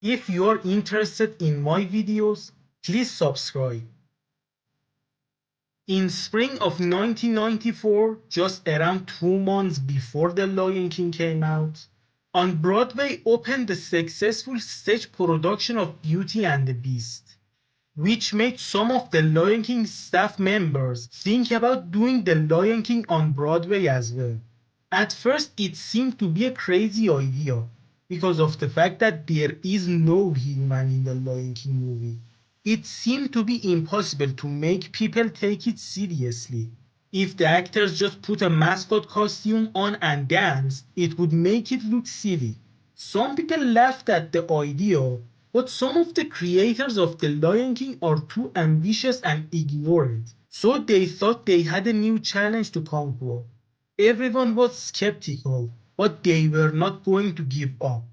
If you're interested in my videos, please subscribe. In spring of 1994, just around 2 months before The Lion King came out, on Broadway opened the successful stage production of Beauty and the Beast, which made some of the Lion King staff members think about doing The Lion King on Broadway as well. At first, it seemed to be a crazy idea because of the fact that there is no human in the Lion King movie. It seemed to be impossible to make people take it seriously. If the actors just put a mascot costume on and danced, it would make it look silly. Some people laughed at the idea, but some of the creators of The Lion King are too ambitious and ignore it. So they thought they had a new challenge to conquer. Everyone was skeptical, but they were not going to give up.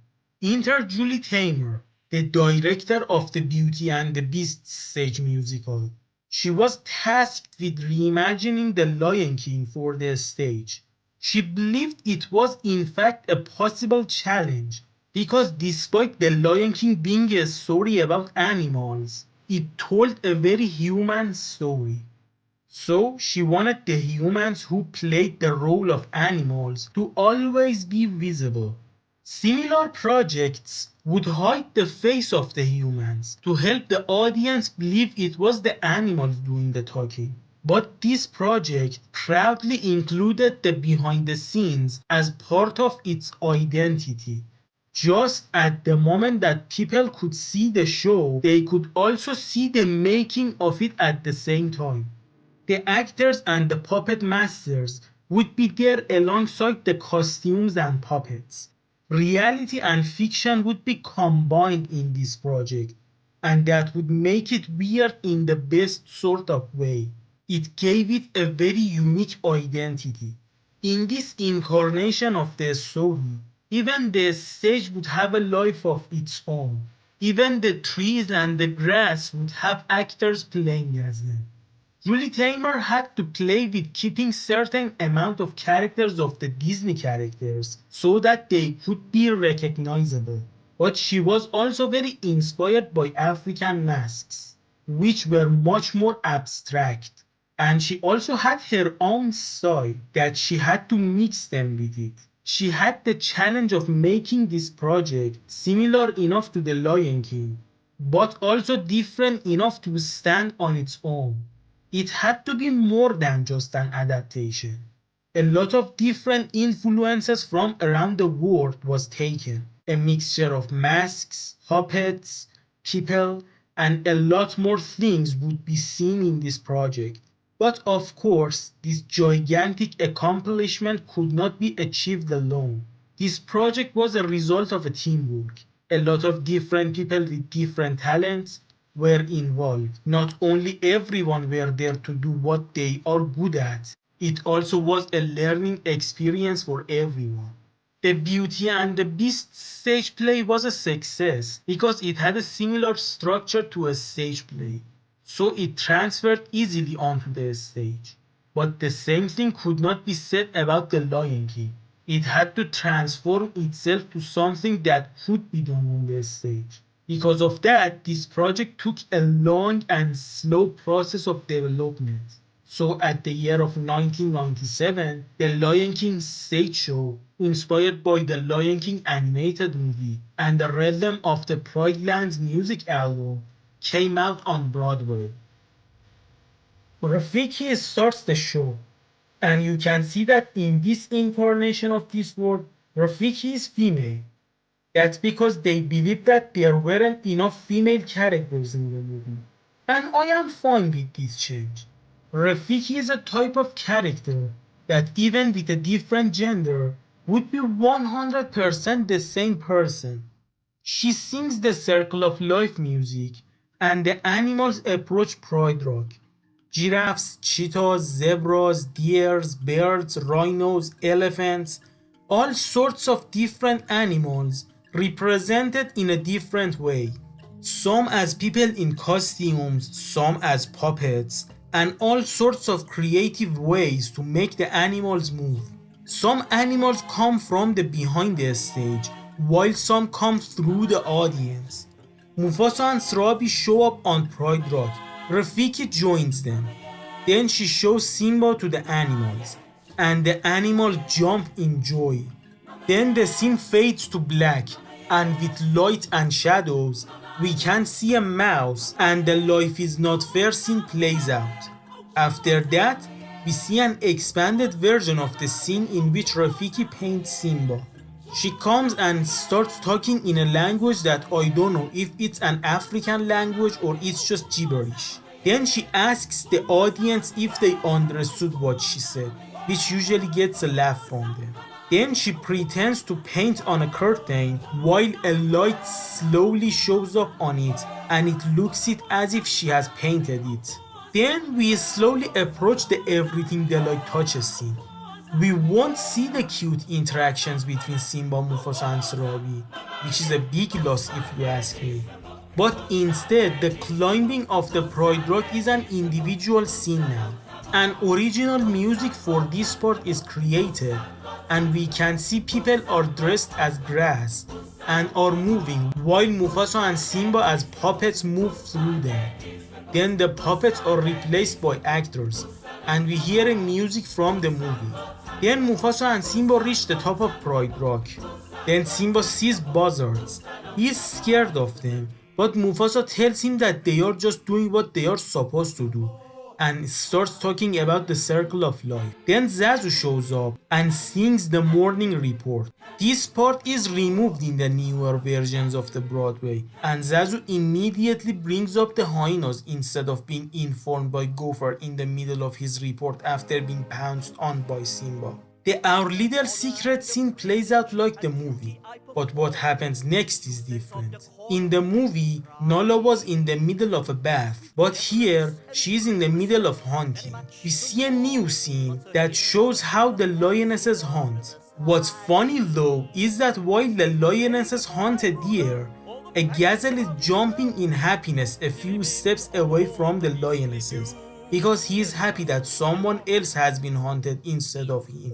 Enter Julie Taymor, the director of the Beauty and the Beast stage musical. She was tasked with reimagining The Lion King for the stage. She believed it was in fact a possible challenge because despite The Lion King being a story about animals, it told a very human story. So she wanted the humans who played the role of animals to always be visible. Similar projects would hide the face of the humans to help the audience believe it was the animals doing the talking. But this project proudly included the behind the scenes as part of its identity. Just at the moment that people could see the show, they could also see the making of it at the same time. The actors and the puppet masters would be there alongside the costumes and puppets. Reality and fiction would be combined in this project, and that would make it weird in the best sort of way. It gave it a very unique identity. In this incarnation of the story, even the stage would have a life of its own. Even the trees and the grass would have actors playing as them. Julie Taymor had to play with keeping certain amount of characters of the Disney characters so that they could be recognizable. But she was also very inspired by African masks, which were much more abstract. And she also had her own style that she had to mix them with it. She had the challenge of making this project similar enough to The Lion King, but also different enough to stand on its own. It had to be more than just an adaptation. A lot of different influences from around the world was taken. A mixture of masks, puppets, people, and a lot more things would be seen in this project. But of course, this gigantic accomplishment could not be achieved alone. This project was a result of a teamwork. A lot of different people with different talents were involved. Not only everyone were there to do what they are good at, it also was a learning experience for everyone. The Beauty and the Beast stage play was a success because it had a similar structure to a stage play, so it transferred easily onto the stage. But the same thing could not be said about The Lion King. It had to transform itself to something that could be done on the stage. Because of that, this project took a long and slow process of development. So at the year of 1997, The Lion King stage show, inspired by the Lion King animated movie and the rhythm of the Pride Lands music album, came out on Broadway. Rafiki starts the show, and you can see that in this incarnation of this world, Rafiki is female. That's because they believe that there weren't enough female characters in the movie. And I am fine with this change. Rafiki is a type of character that even with a different gender would be 100% the same person. She sings the Circle of Life music and the animals approach Pride Rock. Giraffes, cheetahs, zebras, deers, birds, rhinos, elephants, all sorts of different animals represented in a different way. Some as people in costumes, some as puppets, and all sorts of creative ways to make the animals move. Some animals come from the behind the stage, while some come through the audience. Mufasa and Srabi show up on Pride Rock. Rafiki joins them. Then she shows Simba to the animals, and the animals jump in joy. Then the scene fades to black, and with light and shadows, we can see a mouse, and the life is not fair scene plays out. After that, we see an expanded version of the scene in which Rafiki paints Simba. She comes and starts talking in a language that I don't know if it's an African language or it's just gibberish. Then she asks the audience if they understood what she said, which usually gets a laugh from them. Then she pretends to paint on a curtain while a light slowly shows up on it and it looks it as if she has painted it. Then we slowly approach the everything the light touches scene. We won't see the cute interactions between Simba, Mufasa and Srabi, which is a big loss if you ask me. But instead, the climbing of the Pride Rock is an individual scene now. An original music for this part is created, and we can see people are dressed as grass and are moving while Mufasa and Simba as puppets move through them. Then the puppets are replaced by actors, and we hear a music from the movie. Then Mufasa and Simba reach the top of Pride Rock. Then Simba sees buzzards. He is scared of them, but Mufasa tells him that they are just doing what they are supposed to do, and starts talking about the circle of life. Then Zazu shows up and sings the morning report. This part is removed in the newer versions of the Broadway, and Zazu immediately brings up the hyenas instead of being informed by Gopher in the middle of his report after being pounced on by Simba. The Our Little Secret scene plays out like the movie, but what happens next is different. In the movie, Nala was in the middle of a bath, but here, she's in the middle of hunting. We see a new scene that shows how the lionesses hunt. What's funny though is that while the lionesses hunt a deer, a gazelle is jumping in happiness a few steps away from the lionesses, because he is happy that someone else has been hunted instead of him.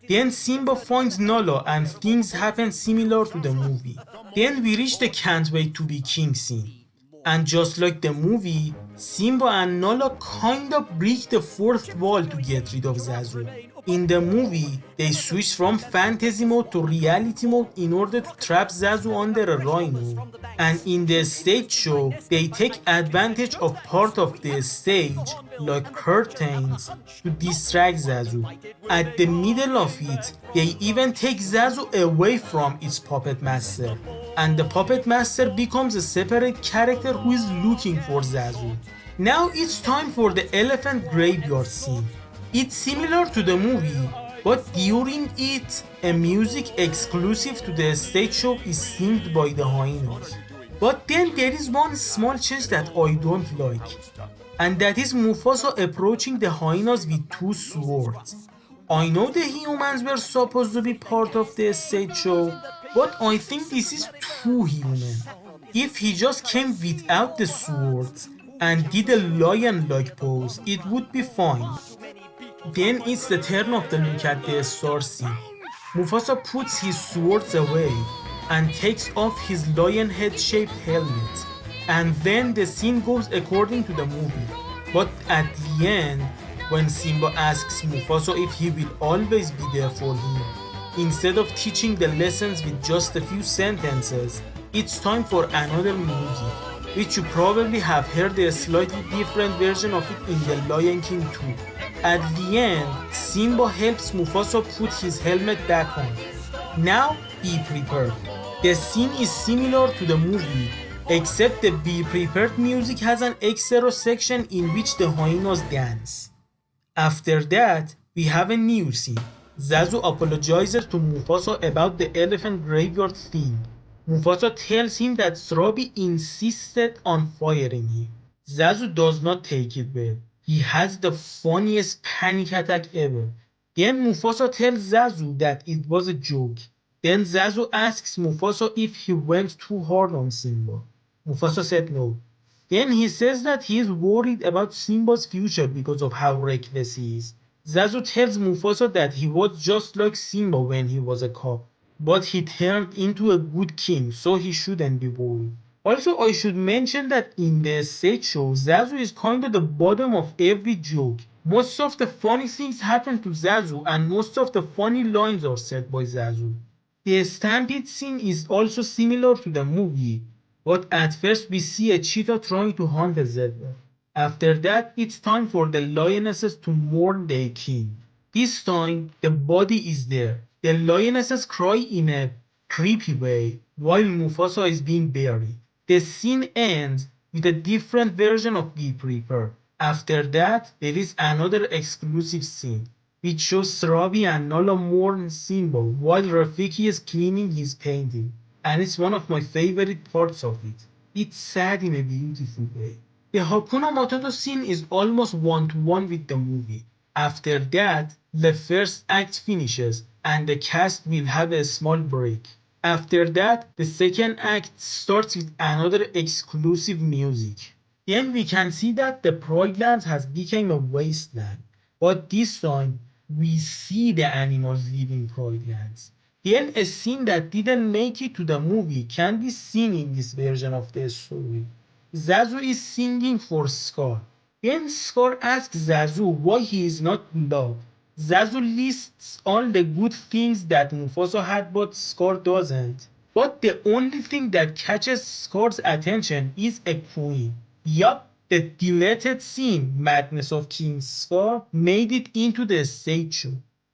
Then Simba finds Nala and things happen similar to the movie. Then we reach the Can't Wait to Be King scene. And just like the movie, Simba and Nala kind of break the fourth wall to get rid of Zazu. In the movie, they switch from fantasy mode to reality mode in order to trap Zazu under a rhino. And in the stage show, they take advantage of part of the stage, like curtains, to distract Zazu. At the middle of it, they even take Zazu away from its puppet master, and the puppet master becomes a separate character who is looking for Zazu. Now it's time for the elephant graveyard scene. It's similar to the movie, but during it, a music exclusive to the stage show is sung by the hyenas. But then there is one small change that I don't like, and that is Mufasa approaching the hyenas with two swords. I know the humans were supposed to be part of the stage show, but I think this is too human. If he just came without the swords and did a lion-like pose, it would be fine. Then it's the turn of the look at the star scene. Mufasa puts his swords away and takes off his lion head-shaped helmet. And then the scene goes according to the movie. But at the end, when Simba asks Mufasa if he will always be there for him, instead of teaching the lessons with just a few sentences, it's time for another music, which you probably have heard a slightly different version of it in The Lion King 2. At the end, Simba helps Mufasa put his helmet back on. Now, be prepared. The scene is similar to the movie, except the Be Prepared music has an extra section in which the hyenas dance. After that, we have a new scene. Zazu apologizes to Mufasa about the elephant graveyard thing. Mufasa tells him that Srabi insisted on firing him. Zazu does not take it well. He has the funniest panic attack ever. Then Mufasa tells Zazu that it was a joke. Then Zazu asks Mufasa if he went too hard on Simba. Mufasa said no. Then he says that he is worried about Simba's future because of how reckless he is. Zazu tells Mufasa that he was just like Simba when he was a cub. but he turned into a good king, so he shouldn't be worried. Also, I should mention that in the stage show, Zazu is kind of the bottom of every joke. Most of the funny things happen to Zazu, and most of the funny lines are said by Zazu. The stampede scene is also similar to the movie, but at first we see a cheetah trying to hunt a zebra. After that, it's time for the lionesses to mourn their king. This time, the body is there. The lionesses cry in a creepy way while Mufasa is being buried. The scene ends with a different version of Deep Reaper. After that, there is another exclusive scene, which shows Srabi and Nala mourn Simba while Rafiki is cleaning his painting. And it's one of my favorite parts of it. It's sad in a beautiful way. The Hakuna Matata scene is almost one-to-one with the movie. After that, the first act finishes and the cast will have a small break. After that, the second act starts with another exclusive music. Then we can see that the Pride Lands has become a wasteland. But this time, we see the animals living Pride Lands. Then a scene that didn't make it to the movie can be seen in this version of the story. Zazu is singing for Scar. Then Scar asks Zazu why he is not in love. Zazu lists all the good things that Mufasa had but Scar doesn't. But the only thing that catches Scar's attention is a queen. Yup, the deleted scene, Madness of King Scar, made it into the stage show.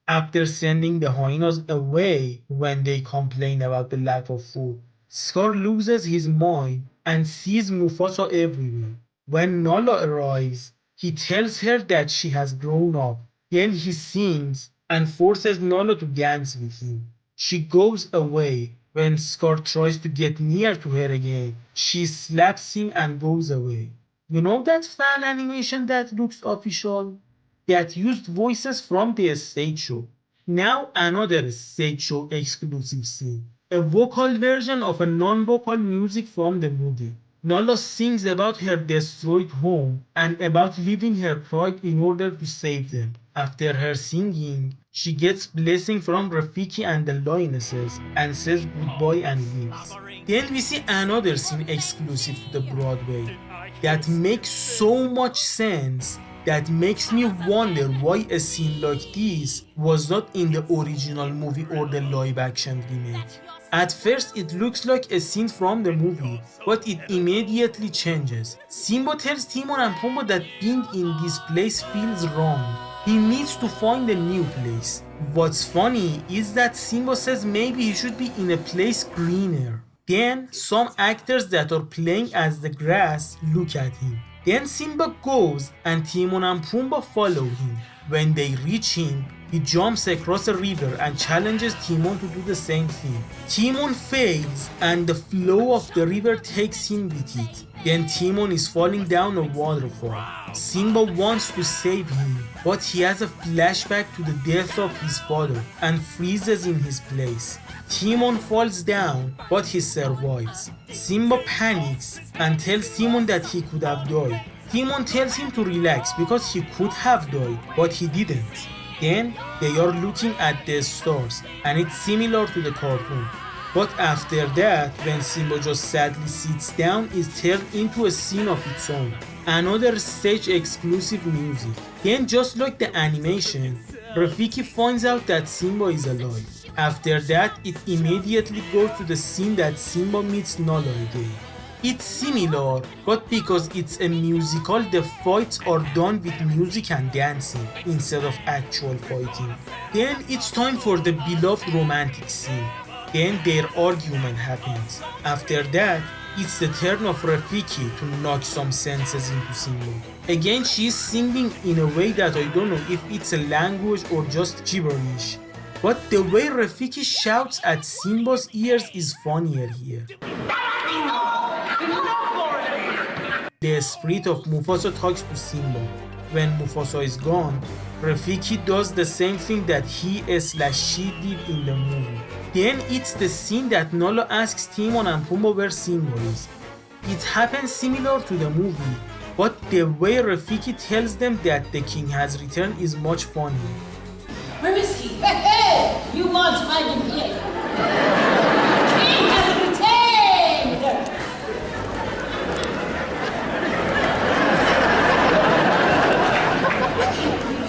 After sending the hyenas away when they complain about the lack of food, Scar loses his mind and sees Mufasa everywhere. When Nala arrives, he tells her that she has grown up. Then he sings and forces Nala to dance with him. She goes away. When Scar tries to get near to her again, she slaps him and goes away. You know that fan animation that looks official? That used voices from the stage show. Now another stage show exclusive scene. A vocal version of a non-vocal music from the movie. Nala sings about her destroyed home and about leaving her pride in order to save them. After her singing, she gets blessing from Rafiki and the lionesses and says goodbye and leaves. Then we see another scene exclusive to the Broadway that makes so much sense that makes me wonder why a scene like this was not in the original movie or the live action remake. At first it looks like a scene from the movie, but it immediately changes. Simba tells Timon and Pumbaa that being in this place feels wrong. He needs to find a new place. What's funny is that Simba says maybe he should be in a place greener. Then some actors that are playing as the grass look at him. Then Simba goes and Timon and Pumbaa follow him. When they reach him, he jumps across a river and challenges Timon to do the same thing. Timon fails and the flow of the river takes him with it. Then Timon is falling down a waterfall. Simba wants to save him, but he has a flashback to the death of his father and freezes in his place. Timon falls down, but he survives. Simba panics and tells Timon that he could have died. Timon tells him to relax because he could have died, but he didn't. Then they are looking at the stars and it's similar to the cartoon. But after that, when Simba just sadly sits down, it's turned into a scene of its own. Another stage exclusive music. Then just like the animation, Rafiki finds out that Simba is alive. After that, it immediately goes to the scene that Simba meets Nala again. It's similar, but because it's a musical, the fights are done with music and dancing instead of actual fighting. Then it's time for the beloved romantic scene. Then their argument happens. After that, it's the turn of Rafiki to knock some senses into Simba. Again, she's singing in a way that I don't know if it's a language or just gibberish. But the way Rafiki shouts at Simba's ears is funnier here. The spirit of Mufasa talks to Simba. When Mufasa is gone, Rafiki does the same thing that he/she did in the movie. Then it's the scene that Nala asks Timon and Pumbaa where Simba is. It happens similar to the movie, but the way Rafiki tells them that the king has returned is much funnier. Where is he? Hey, hey! You must find him here. King has retained!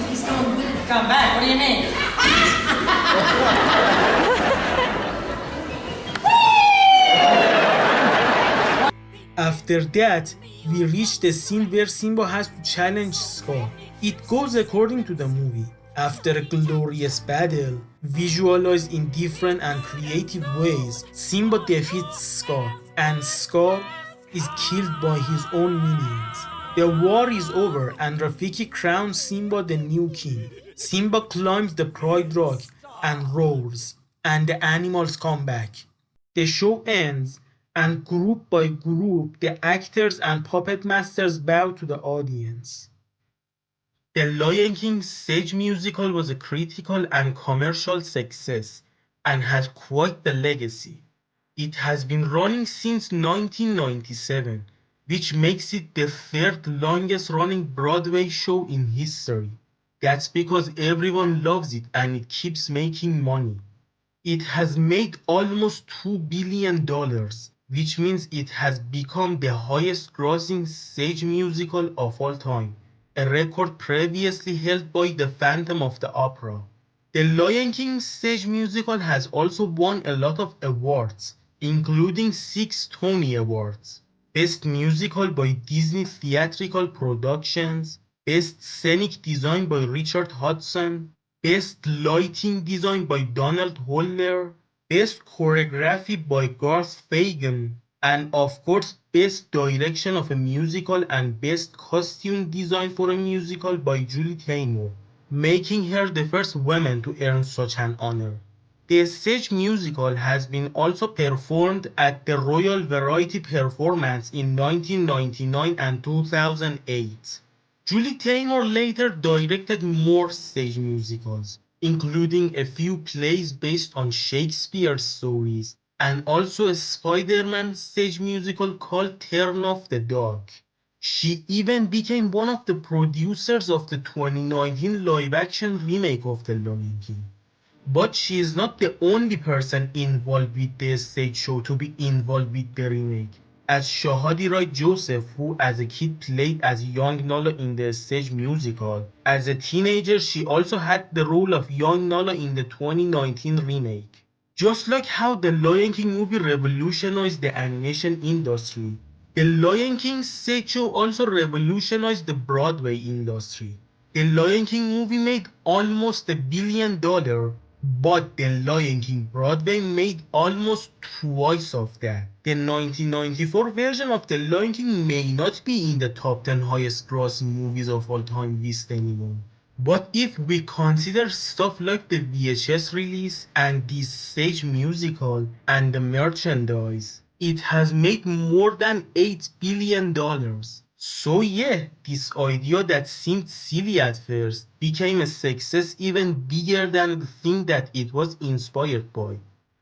He's come back. Come back? What do you mean? After that, we reach the scene where Simba has to challenge Scar. It goes according to the movie. After a glorious battle, visualized in different and creative ways, Simba defeats Scar, and Scar is killed by his own minions. The war is over and Rafiki crowns Simba the new king. Simba climbs the Pride Rock and roars, and the animals come back. The show ends, and group by group, the actors and puppet masters bow to the audience. The Lion King stage musical was a critical and commercial success and had quite the legacy. It has been running since 1997, which makes it the third longest running Broadway show in history. That's because everyone loves it and it keeps making money. It has made almost $2 billion, which means it has become the highest grossing stage musical of all time, a record previously held by The Phantom of the Opera. The Lion King stage musical has also won a lot of awards, including 6 Tony Awards. Best Musical by Disney Theatrical Productions, Best Scenic Design by Richard Hudson, Best Lighting Design by Donald Holler, Best Choreography by Garth Fagan, and of course Best Direction of a Musical and Best Costume Design for a Musical by Julie Taymor, making her the first woman to earn such an honor. The stage musical has been also performed at the Royal Variety Performance in 1999 and 2008. Julie Taymor later directed more stage musicals, including a few plays based on Shakespeare's stories, and also a Spider-Man stage musical called Turn Off the Dog. She even became one of the producers of the 2019 live-action remake of The Lion King. But she is not the only person involved with the stage show to be involved with the remake, as Shahadi Rai Joseph, who as a kid played as young Nala in the stage musical. As a teenager, she also had the role of young Nala in the 2019 remake. Just like how the Lion King movie revolutionized the animation industry, the Lion King stage show also revolutionized the Broadway industry. The Lion King movie made almost $1 billion, but The Lion King Broadway made almost twice of that. The 1994 version of The Lion King may not be in the top 10 highest grossing movies of all time list anymore. But if we consider stuff like the VHS release and the stage musical and the merchandise, it has made more than $8 billion. So yeah, this idea that seemed silly at first became a success even bigger than the thing that it was inspired by,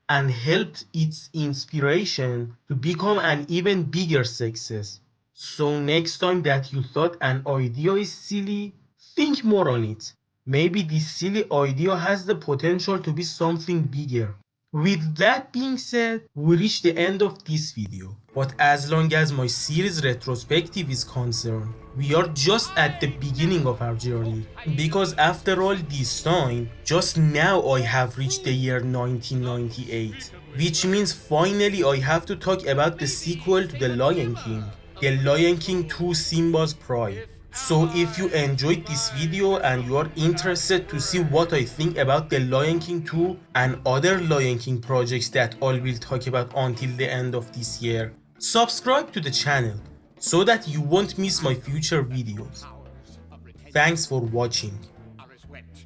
and helped its inspiration to become an even bigger success. So next time that you thought an idea is silly, think more on it. Maybe this silly idea has the potential to be something bigger. With that being said, we reach the end of this video. But as long as my series Retrospective is concerned, we are just at the beginning of our journey. Because after all this time, just now I have reached the year 1998. Which means finally I have to talk about the sequel to The Lion King. The Lion King 2 Simba's Pride. So if you enjoyed this video and you are interested to see what I think about The Lion King 2 and other Lion King projects that I will talk about until the end of this year, subscribe to the channel so that you won't miss my future videos. Thanks for watching.